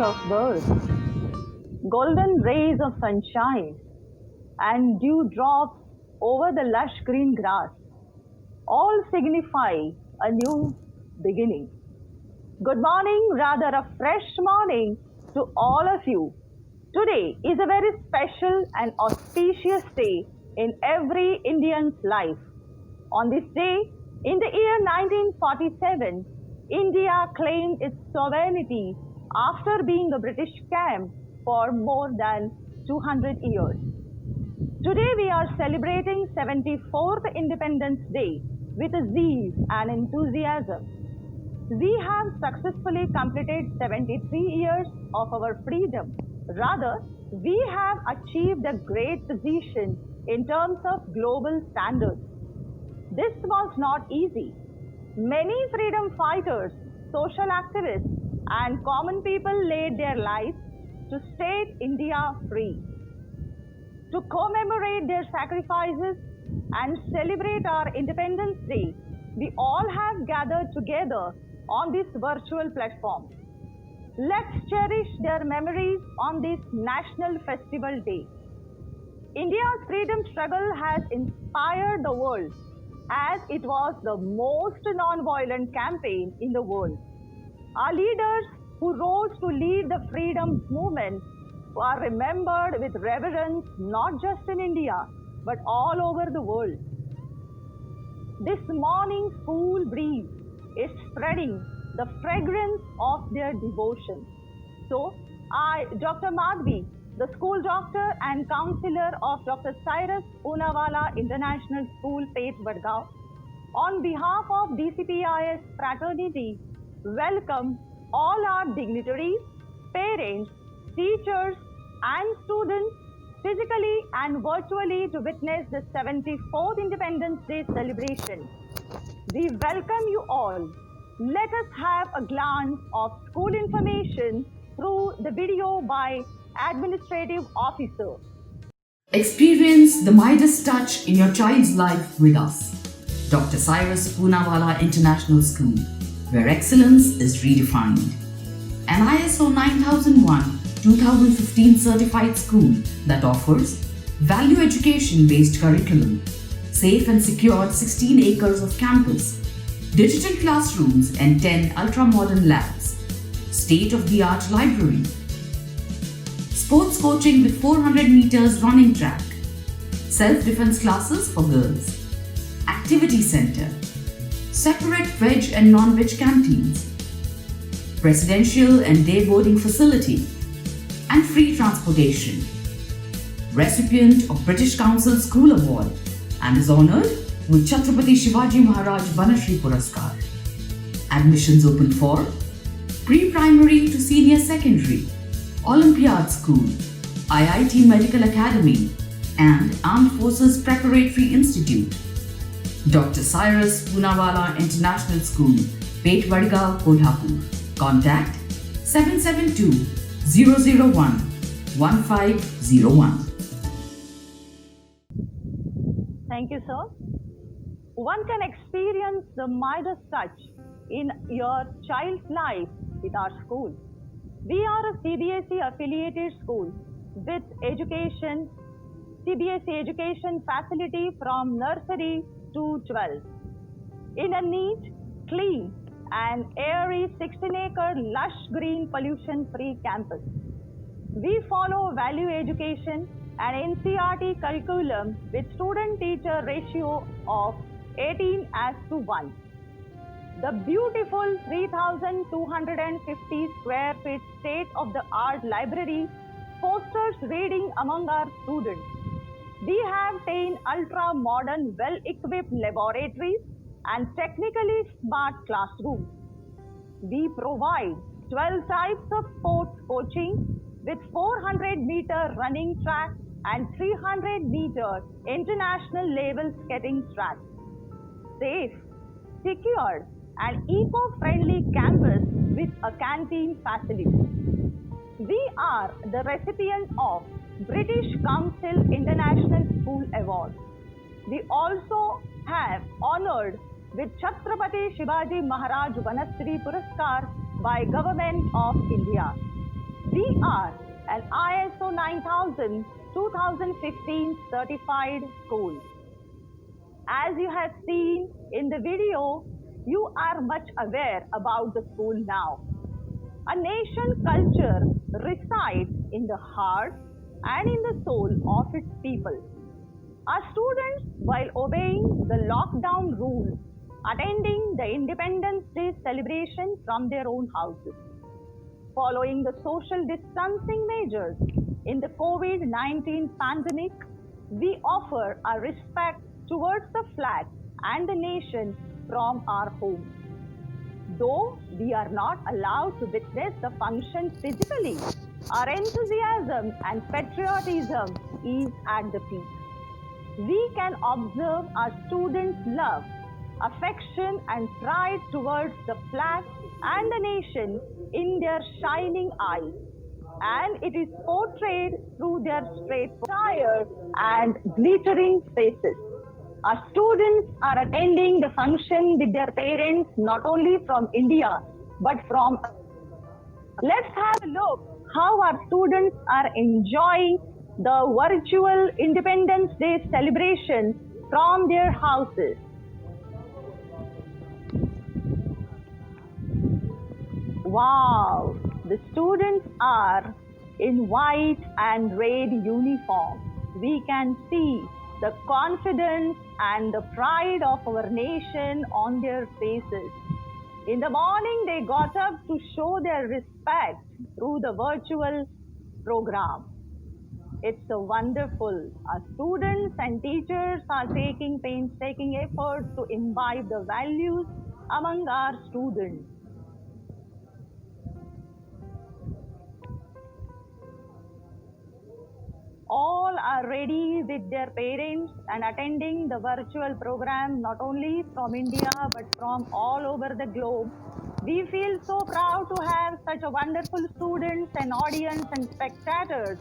of birds, golden rays of sunshine, and dewdrops over the lush green grass all signify a new beginning. Good morning, rather a fresh morning to all of you. Today is a very special and auspicious day in every Indian's life. On this day, in the year 1947, India claimed its sovereignty after being a British camp for more than 200 years. Today we are celebrating 74th Independence Day with a zeal and enthusiasm. We have successfully completed 73 years of our freedom. Rather, we have achieved a great position in terms of global standards. This was not easy. Many freedom fighters, social activists, and common people laid their lives to set India free. To commemorate their sacrifices and celebrate our Independence Day, we all have gathered together on this virtual platform. Let's cherish their memories on this National Festival Day. India's freedom struggle has inspired the world as it was the most non-violent campaign in the world. Our leaders who rose to lead the freedom movement are remembered with reverence not just in India but all over the world. This morning's cool breeze is spreading the fragrance of their devotion. So, I, Dr. Madhvi, the school doctor and counselor of Dr. Cyrus Poonawalla International School, Peth Vadgaon, on behalf of DCPIS fraternity, welcome all our dignitaries, parents, teachers, and students physically and virtually to witness the 74th Independence Day celebration. We welcome you all. Let us have a glance of school information through the video by Administrative Officer. Experience the Midas touch in your child's life with us. Dr. Cyrus Poonawalla International School, where excellence is redefined. An ISO 9001-2015 certified school that offers value education-based curriculum, safe and secured 16 acres of campus, digital classrooms and 10 ultra-modern labs, state-of-the-art library, sports coaching with 400 meters running track, self-defense classes for girls, activity center, separate veg and non-veg canteens, residential and day boarding facility, and free transportation. Recipient of British Council School Award and is honored with Chhatrapati Shivaji Maharaj Banashri Puraskar. Admissions open for pre-primary to senior secondary, Olympiad School, IIT Medical Academy, and Armed Forces Preparatory Institute. Dr. Cyrus Poonawalla International School, Peth Vadgaon, Kolhapur. Contact 772-001-1501. Thank you, sir. One can experience the Midas touch in your child's life with our school. We are a CBSE affiliated school with CBSE education facility from nursery to 12. In a neat, clean and airy 16-acre lush green pollution-free campus. We follow value education and NCERT curriculum with student-teacher ratio of 18:1. The beautiful 3,250 square feet state-of-the-art library fosters reading among our students. We have 10 ultra-modern, well-equipped laboratories and technically smart classrooms. We provide 12 types of sports coaching with 400-meter running track and 300-meter international level skating track. Safe, secured, and eco-friendly campus with a canteen facility. We are the recipient of British Council International School Award. We also have honored with Chhatrapati Shivaji Maharaj Banashri Puraskar by Government of India. are an ISO 9000 2015 certified school. As you have seen in the video, you are much aware about the school now. A nation culture resides in the heart and in the soul of its people. Our students, while obeying the lockdown rules, attending the Independence Day celebration from their own houses, following the social distancing measures in the COVID 19 pandemic, we offer our respect towards the flag and the nation from our homes. Though we are not allowed to witness the function physically, our enthusiasm and patriotism is at the peak. We can observe our students' love, affection, and pride towards the flag and the nation in their shining eyes, and it is portrayed through their straight attire and glittering faces. Our students are attending the function with their parents not only from India but from. Let's have a look how our students are enjoying the virtual Independence Day celebration from their houses. Wow, the students are in white and red uniform. We can see the confidence and the pride of our nation on their faces. In the morning, they got up to show their respect through the virtual program. It's a wonderful. Our students and teachers are taking painstaking efforts to imbibe the values among our students. All are ready with their parents and attending the virtual program not only from India but from all over the globe. We feel so proud to have such a wonderful students and audience and spectators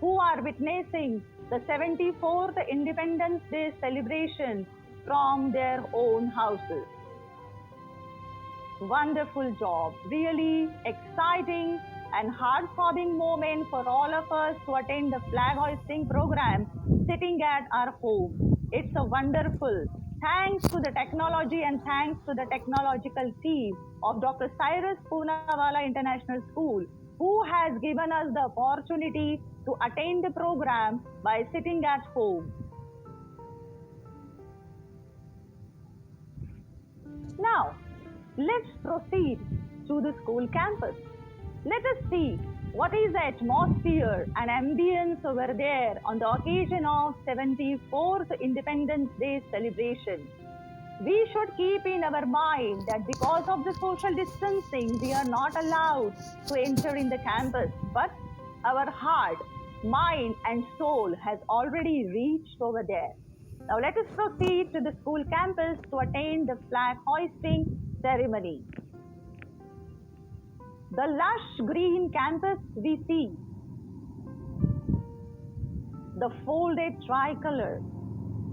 who are witnessing the 74th Independence Day celebration from their own houses. Wonderful job, really exciting and heart-throbbing moment for all of us to attend the flag hoisting program sitting at our home. It's a wonderful. Thanks to the technology and thanks to the technological team of Dr. Cyrus Poonawalla International School, who has given us the opportunity to attend the program by sitting at home. Now, let's proceed to the school campus. Let us see what is the atmosphere and ambience over there on the occasion of 74th Independence Day celebration. We should keep in our mind that because of the social distancing, we are not allowed to enter in the campus, but our heart, mind and soul has already reached over there. Now let us proceed to the school campus to attend the flag hoisting ceremony. The lush green campus we see, the folded tricolor.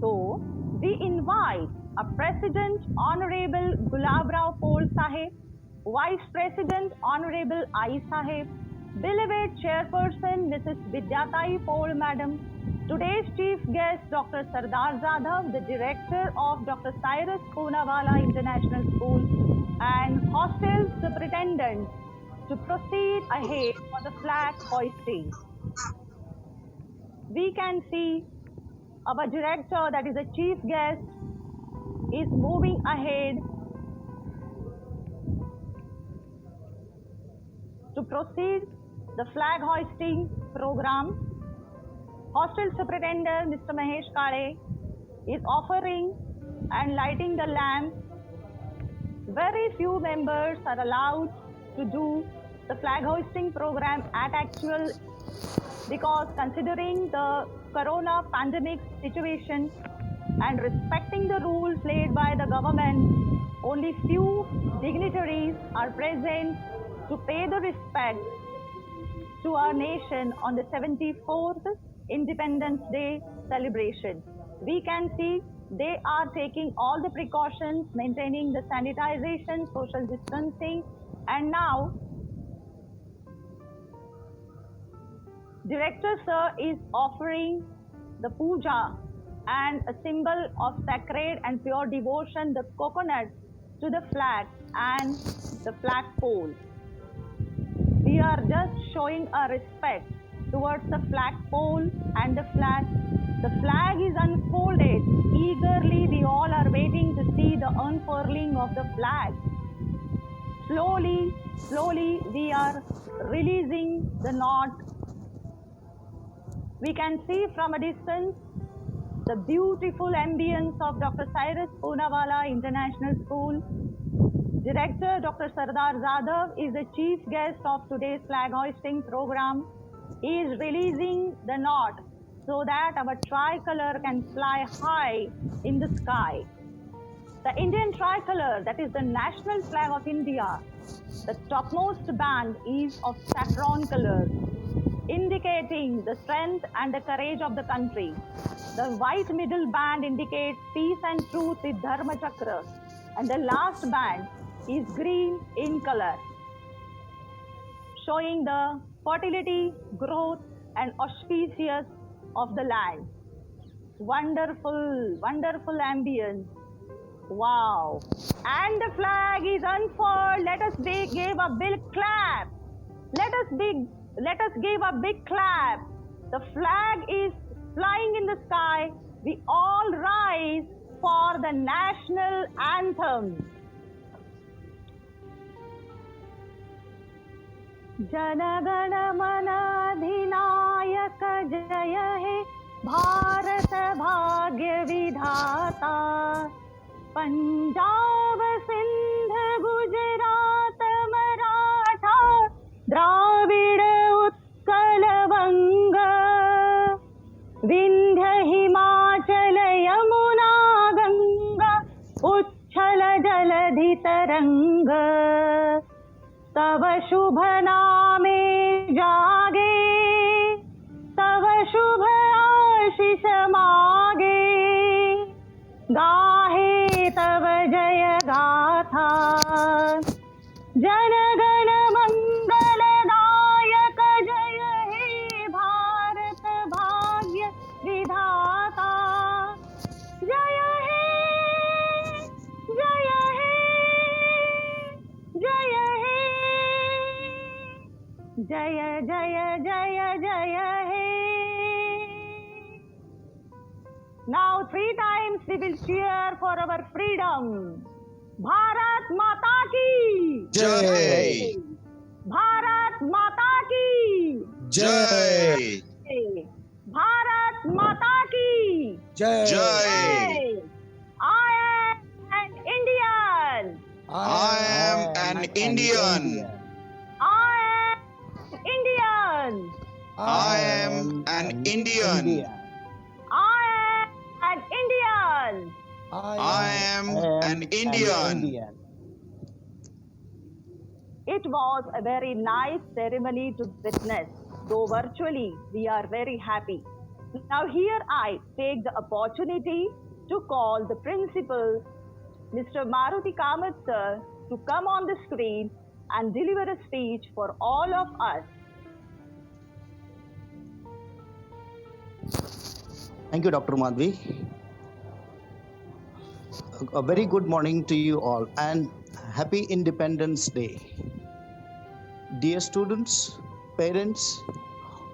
So, we invite our President Honorable Gulabrao Pol Sahib, Vice President Honorable Ai Sahib, beloved Chairperson Mrs. Vidyatai Pol Madam, today's Chief Guest Dr. Sardar Jadhav, the Director of Dr. Cyrus Poonawalla International School, and Hostel Superintendent to proceed ahead for the flag hoisting. We can see our director, that is the chief guest, is moving ahead to proceed the flag hoisting program. Hostel Superintendent Mr. Mahesh Kale is offering and lighting the lamp. Very few members are allowed to do the flag hoisting program at actual, because considering the corona pandemic situation and respecting the rules laid by the government, only few dignitaries are present to pay the respect to our nation on the 74th Independence Day celebration. We can see they are taking all the precautions, maintaining the sanitization, social distancing, and now Director Sir is offering the puja and a symbol of sacred and pure devotion, the coconut, to the flag and the flagpole. We are just showing our respect towards the flagpole and the flag. The flag is unfolded. Eagerly, we all are waiting to see the unfurling of the flag. Slowly, slowly, we are releasing the knot. We can see from a distance the beautiful ambience of Dr. Cyrus Poonawalla International School. Director Dr. Sardar Zadav is the chief guest of today's flag hoisting program. He is releasing the knot so that our tricolor can fly high in the sky. The Indian tricolor, that is the national flag of India, the topmost band is of saffron color, indicating the strength and the courage of the country. The white middle band indicates peace and truth with Dharma Chakra, and the last band is green in color, showing the fertility, growth, and auspicious of the land. Wonderful, wonderful ambience. Wow. And the flag is unfurled. Let us give a big clap. Let us give a big clap. The flag is flying in the sky. We all rise for the national anthem. जनगण मन अधिनायक जय हे भारत भाग्य विधाता पंजाब सिंध गुजरात मराठा द्राविड़ उत्कल बंग विंध्य हिमाचल यमुना गंगा उच्छल जलधि तरंग तव शुभ नामे जागे तव शुभ आशीष मागे गाहे तव जय गाथा जनगण मंगल दायक जय हे भारत भाग्य विधाता जय हे जय हे जय हे जय जय जय जय हे. Now 3 times we will cheer for our freedom. Bharat Mata ki Jai. Bharat Mata ki Jai. Bharat Mata ki Jai. I am an Indian. I am an Indian. I am Indian. I am an Indian. I am an Indian. I am an Indian. It was a very nice ceremony to witness, though virtually we are very happy. Now here I take the opportunity to call the principal, Mr. Maruti Kamath sir, to come on the screen and deliver a speech for all of us. Thank you, Dr. Madhvi. A very good morning to you all and happy Independence Day. Dear students, parents,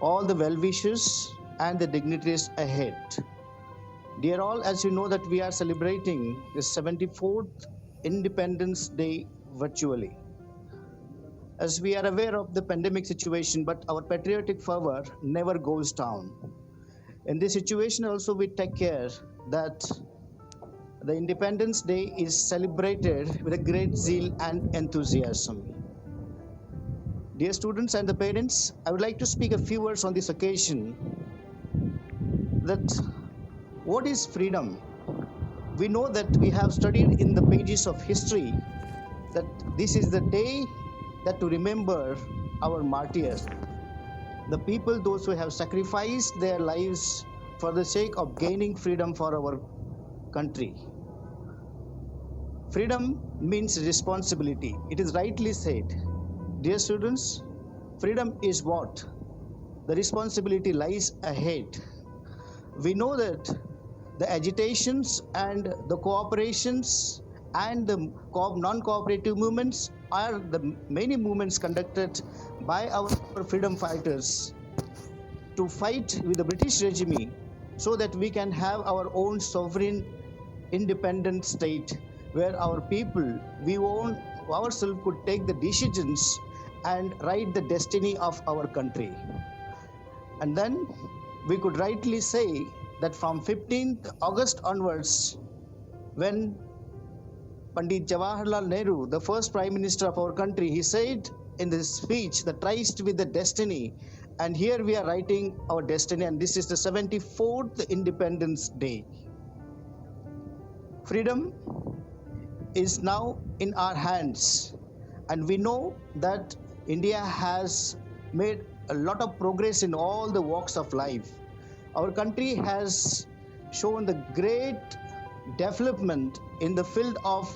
all the well-wishers and the dignitaries ahead. Dear all, as you know that we are celebrating the 74th Independence Day virtually. As we are aware of the pandemic situation, but our patriotic fervor never goes down. In this situation also we take care that the Independence Day is celebrated with a great zeal and enthusiasm. Dear students and the parents, I would like to speak a few words on this occasion. That what is freedom? We know that we have studied in the pages of history that this is the day that to remember our martyrs, the people, those who have sacrificed their lives for the sake of gaining freedom for our country. Freedom means responsibility. It is rightly said. Dear students, freedom is what? the responsibility lies ahead. We know that the agitations and the cooperations and the non-cooperative movements are the many movements conducted by our freedom fighters to fight with the British regime so that we can have our own sovereign independent state where our people, we own ourselves, could take the decisions and write the destiny of our country. And then we could rightly say that from 15th August onwards, when Pandit Jawaharlal Nehru, the first Prime Minister of our country, he said in this speech that tries with the destiny, and here we are writing our destiny, and this is the 74th Independence Day. Freedom is now in our hands, and we know that India has made a lot of progress in all the walks of life. Our country has shown the great development in the field of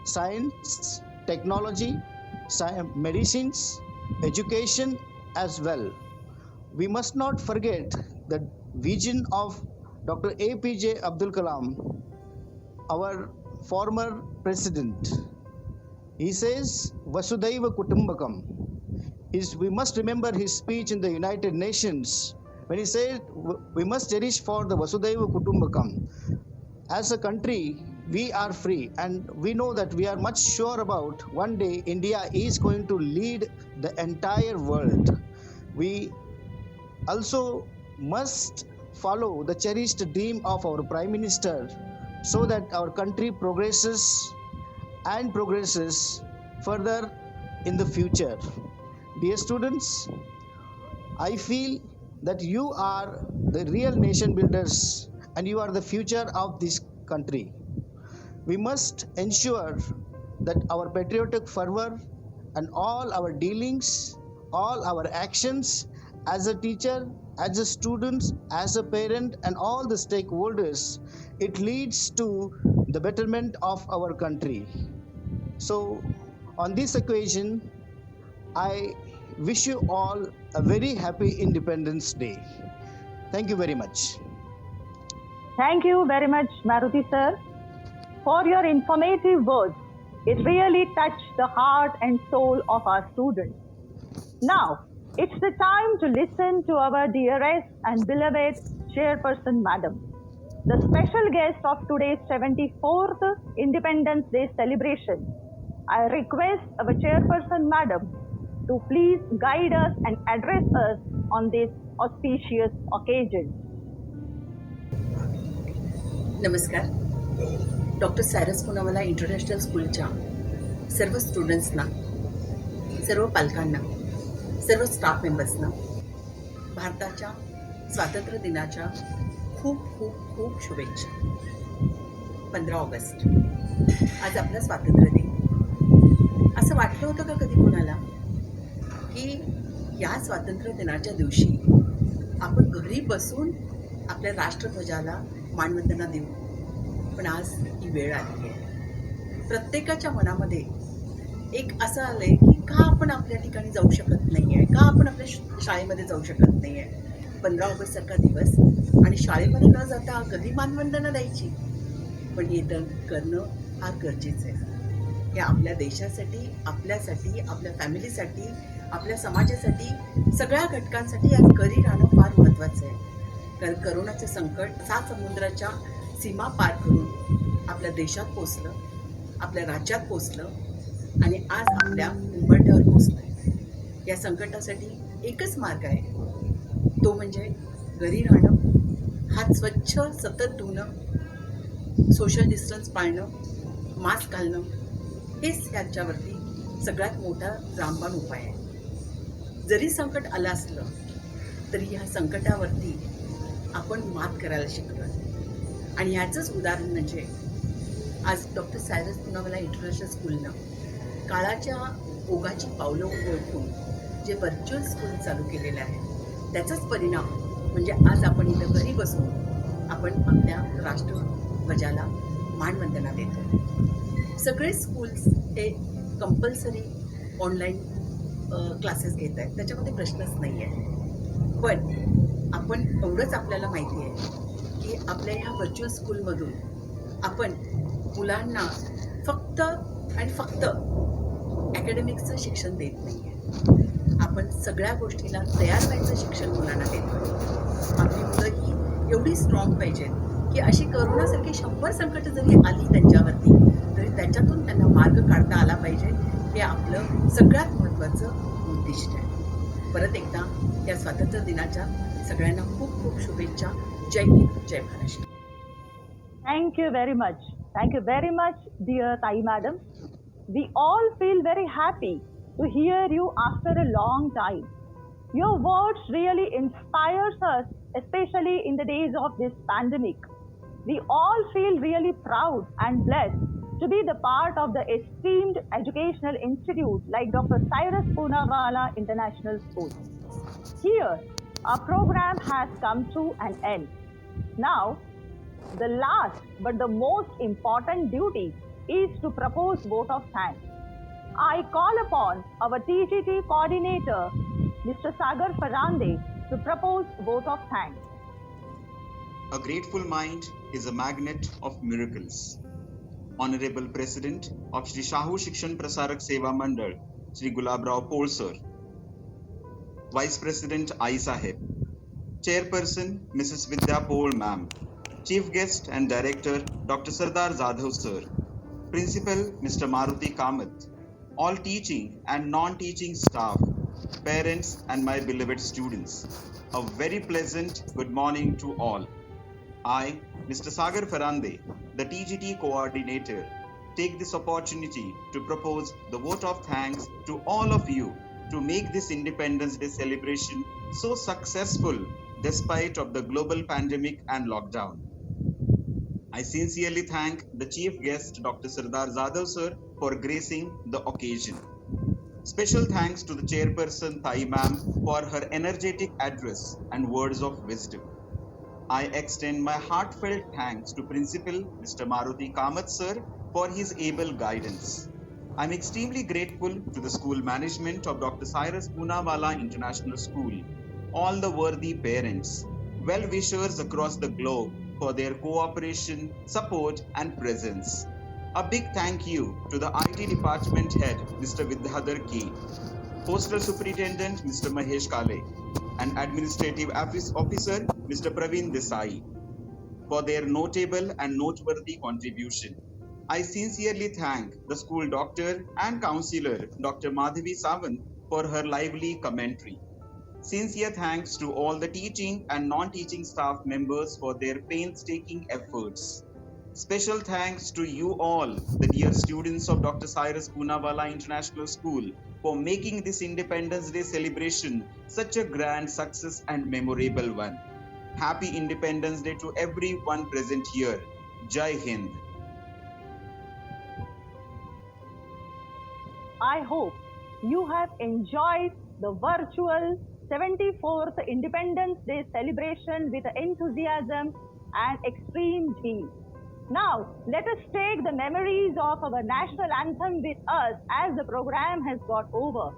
science, technology, medicines, education as well. We must not forget the vision of Dr. APJ Abdul Kalam, our former president. He says, Vasudhaiva Kutumbakam. We must remember his speech in the United Nations when he said, we must cherish for the Vasudhaiva Kutumbakam. As a country, we are free, and we know that we are much sure about one day India is going to lead the entire world. We also must follow the cherished dream of our Prime Minister so that our country progresses and progresses further in the future. Dear students, I feel that you are the real nation builders and you are the future of this country. We must ensure that our patriotic fervor and all our dealings, all our actions as a teacher, as a student, as a parent, and all the stakeholders, it leads to the betterment of our country. So on this occasion, I wish you all a very happy Independence Day. Thank you very much. Thank you very much, Maruti sir, for your informative words. It really touched the heart and soul of our students. Now, it's the time to listen to our dearest and beloved Chairperson Madam, the special guest of today's 74th Independence Day celebration. I request our Chairperson Madam to please guide us and address us on this auspicious occasion. नमस्कार. Doctor Cyrus Poonawalla international स्कूलच्या सर्व स्टुडंट्सना, सर्व पालकांना, सर्व staff मेंबर्सना भारताच्या स्वातंत्र्य दिनाच्या खूप खूप खूप शुभेच्छा. 15 ऑगस्ट आज आपला स्वातंत्र्य दिन. असं वाटलं होतं का कधी कोणाला की या स्वातंत्र्य दिनाच्या दिवशी आपण घरी बसून आपल्या राष्ट्रध्वजाला मानवंदना देऊ? पण आज ही वेळ आली आहे. प्रत्येकाच्या मनामध्ये एक असं आलं आहे की का आपण आपल्या ठिकाणी जाऊ शकत नाही आहे, का आपण आपल्या शाळेमध्ये जाऊ शकत नाही आहे. 15 ऑगस्टसारखा दिवस आणि शाळेमध्ये न जाता कधी मानवंदना द्यायची? पण हे तर करणं फार गरजेचं आहे. हे आपल्या देशासाठी, आपल्यासाठी, आपल्या फॅमिलीसाठी, आपल्या समाजासाठी, सगळ्या घटकांसाठी आज घरी राहणं फार महत्त्वाचं आहे. कारण करोनाचं संकट 7 समुद्राच्या सीमा पार करून आपल्या देशात पोचलं, आपल्या राज्यात पोचलं आणि आज आपल्या उंबरठ्यावर पोचलं आहे. या संकटासाठी एकच मार्ग आहे, तो म्हणजे घरी राहणं, हात स्वच्छ सतत धुणं, सोशल डिस्टन्स पाळणं, मास्क घालणं, हेच ह्याच्यावरती सगळ्यात मोठा रामबाण उपाय आहे. जरी संकट आलं असलं तरी ह्या संकटावरती आपण मात करायला शिकलो. आणि ह्याचंच उदाहरण म्हणजे आज डॉक्टर सायरस पुनावाला इंटरनॅशनल स्कूलनं काळाच्या ओघाची पावलं ओळखून जे व्हर्च्युअल स्कूल चालू केलेलं आहे, त्याचाच परिणाम म्हणजे आज आपण इथं घरी बसून आपण आपल्या राष्ट्रध्वजाला मानवंदना देतो. सगळे स्कूल्स हे कंपल्सरी ऑनलाईन क्लासेस घेत आहेत, त्याच्यामध्ये प्रश्नच नाही आहे. पण आपण एवढंच आपल्याला माहिती आहे की आपल्या ह्या व्हर्च्युअल स्कूलमधून आपण मुलांना फक्त आणि फक्त ॲकॅडमिक्सचं शिक्षण देत नाही आहे. आपण सगळ्या गोष्टीला तयार व्हायचं शिक्षण मुलांना देतो. आपली मुलं ही एवढी स्ट्रॉंग पाहिजेत की अशी करोनासारखी 100 संकट जरी आली त्यांच्यावरती तरी त्याच्यातून त्यांना मार्ग काढता आला पाहिजे. हे आपलं सगळ्यात महत्त्वाचं उद्दिष्ट आहे. परत एकदा या स्वातंत्र्य दिनाच्या सगळ्यांना खूप खूप शुभेच्छा. जय हिंद, जय Maharashtra. Thank you very much. Thank you very much, dear Tai Madam. We all feel very happy to hear you after a long time. Your words really inspires us, especially in the days of this pandemic. We all feel really proud and blessed to be the part of the esteemed educational institute like Dr. Cyrus Poonawalla International School. Here, our program has come to an end. Now, the last but the most important duty is to propose vote of thanks. I call upon our TGT coordinator, Mr. Sagar Farande, to propose vote of thanks. A grateful mind is a magnet of miracles. Honorable President of Shri Shahu Shikshan Prasarak Seva Mandal, Shri Gulabrao Pol Sir. Vice President Ai Sahib. Chairperson Mrs. Vidya Pol Ma'am. Chief Guest and Director Dr. Sardar Zadhav Sir. Principal Mr. Maruti Kamath. All teaching and non-teaching staff, parents and my beloved students. A very pleasant good morning to all. I, Mr. Sagar Farande, the TGT coordinator, take this opportunity to propose the vote of thanks to all of you to make this Independence Day celebration so successful despite of the global pandemic and lockdown. I sincerely thank the chief guest Dr. Sardar Zadhav sir for gracing the occasion. Special thanks to the chairperson Thai ma'am for her energetic address and words of wisdom. I extend my heartfelt thanks to Principal Mr. Maruti Kamath sir for his able guidance. I'm extremely grateful to the school management of Dr. Cyrus Poonawalla International School, all the worthy parents, well-wishers across the globe for their cooperation, support and presence. A big thank you to the IT department head Mr. Vidyadhar K, Postal Superintendent Mr. Mahesh Kale and Administrative Officer Mr. Praveen Desai for their notable and noteworthy contribution. I sincerely thank the school doctor and counselor Dr. Madhavi Sawant for her lively commentary. Sincere thanks to all the teaching and non-teaching staff members for their painstaking efforts. Special thanks to you all, the dear students of Dr. Cyrus Poonawalla International School, for making this Independence Day celebration such a grand success and memorable one. Happy Independence Day to everyone present here. Jai Hind. I hope you have enjoyed the virtual 74th Independence Day celebration with enthusiasm and extreme zeal. Now, let us take the memories of our national anthem with us as the program has got over.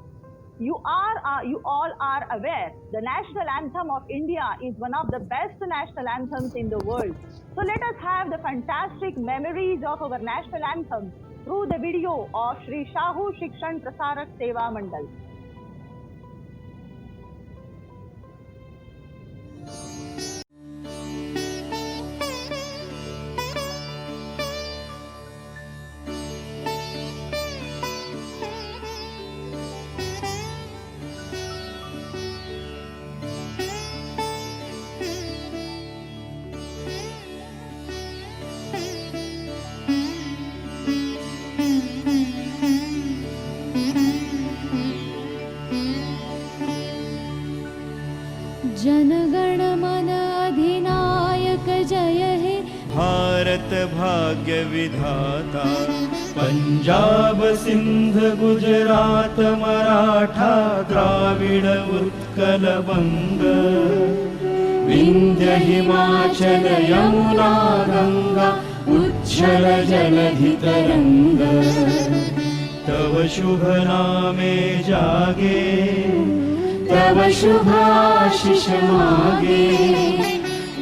You all are aware the national anthem of India is one of the best national anthems in the world. So let us have the fantastic memories of our national anthem through the video of Shri Shahu Shikshan Prasarak Seva Mandal. जनगण मन अधिनायक जय हे भारत भाग्य विधाता पंजाब सिंध गुजरात मराठा द्राविड उत्कल बंग विंध्य हिमाचल यमुना गंगा उच्छल जलधि तरंग तव शुभ नामे जागे तव शुभाशिष मागे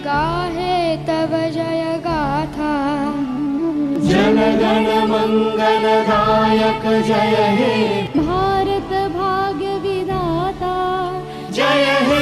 गाहे तव जय गाथा जनगण मंगलदायक जय हे भारत भाग्य विधाता जय हे